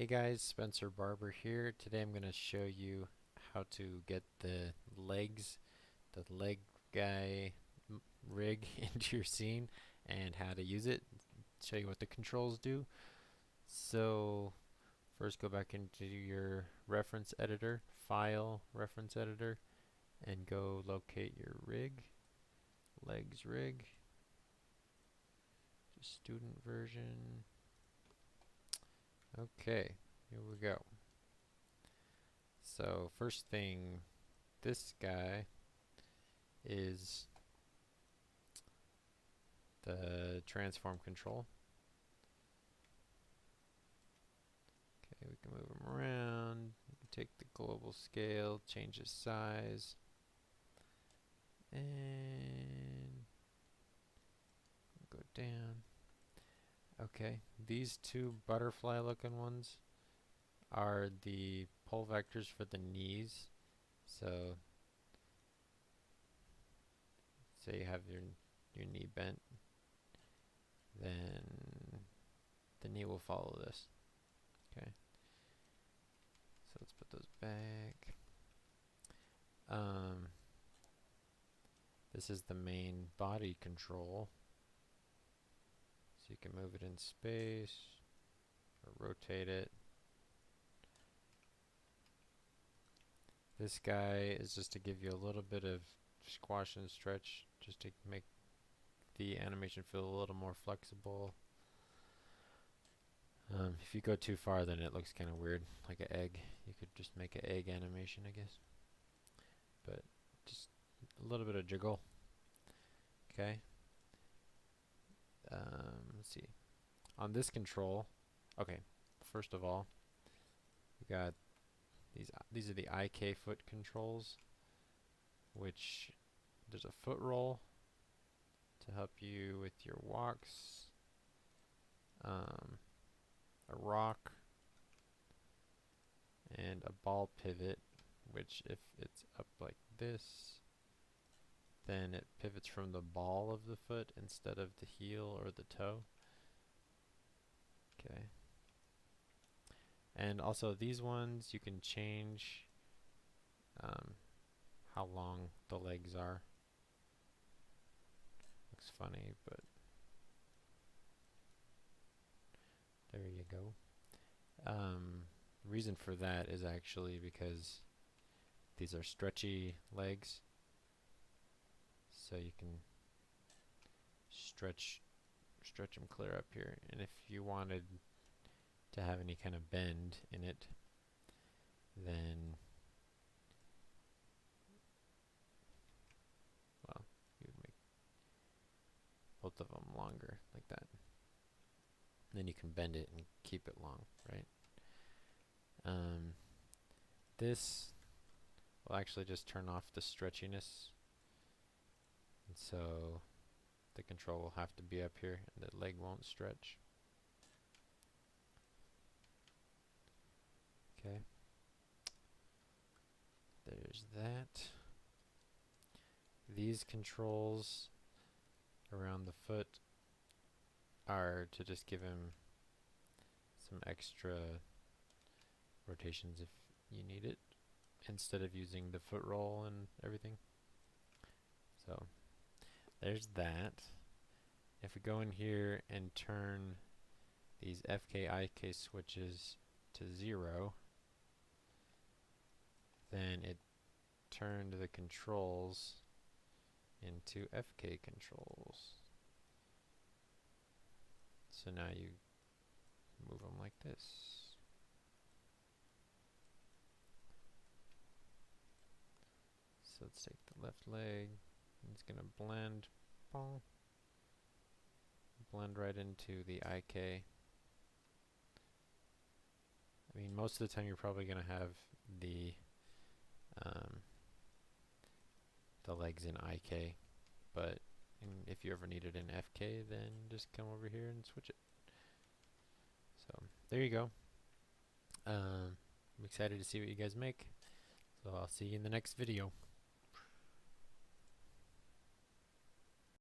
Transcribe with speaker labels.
Speaker 1: Hey guys, Spencer Barber here. Today I'm going to show you how to get the leg guy rig into your scene and how to use it. Show you what the controls do. So first go back into your reference editor, file reference editor, and go locate your legs rig, just student version. Okay, here we go. So first thing, this guy is the transform control. Okay, we can move him around, take the global scale, change his size, and go down. Okay, these two butterfly looking ones are the pole vectors for the knees. So say you have your knee bent, then the knee will follow this. Okay, so let's put those back. This is the main body control. So you can move it in space or rotate it. This guy is just to give you a little bit of squash and stretch, just to make the animation feel a little more flexible. If you go too far, then it looks kind of weird, like an egg. You could just make an egg animation, I guess. But just a little bit of jiggle. Okay. Let's see. On this control, okay. First of all, we got these are the IK foot controls, which there's a foot roll to help you with your walks. A rock, and a ball pivot, which if it's up like this, then it pivots from the ball of the foot instead of the heel or the toe. Okay. And also these ones you can change how long the legs are. Looks funny, but there you go. Reason for that is actually because these are stretchy legs, so you can stretch them clear up here. And if you wanted to have any kind of bend in it, then well, you would make both of them longer like that. Then you can bend it and keep it long, right? This will actually just turn off the stretchiness, and so the control will have to be up here and the leg won't stretch. Okay, there's that. These controls around the foot are to just give him some extra rotations if you need it, instead of using the foot roll and everything. So there's that. If we go in here and turn these FK-IK switches to 0, then it turned the controls into FK controls. So now you move them like this. So let's take the left leg, and it's gonna blend, bong, blend right into the IK. I mean, most of the time you're probably gonna have the legs in IK, but if you ever need it in FK, then just come over here and switch it. So there you go. I'm excited to see what you guys make. So I'll see you in the next video.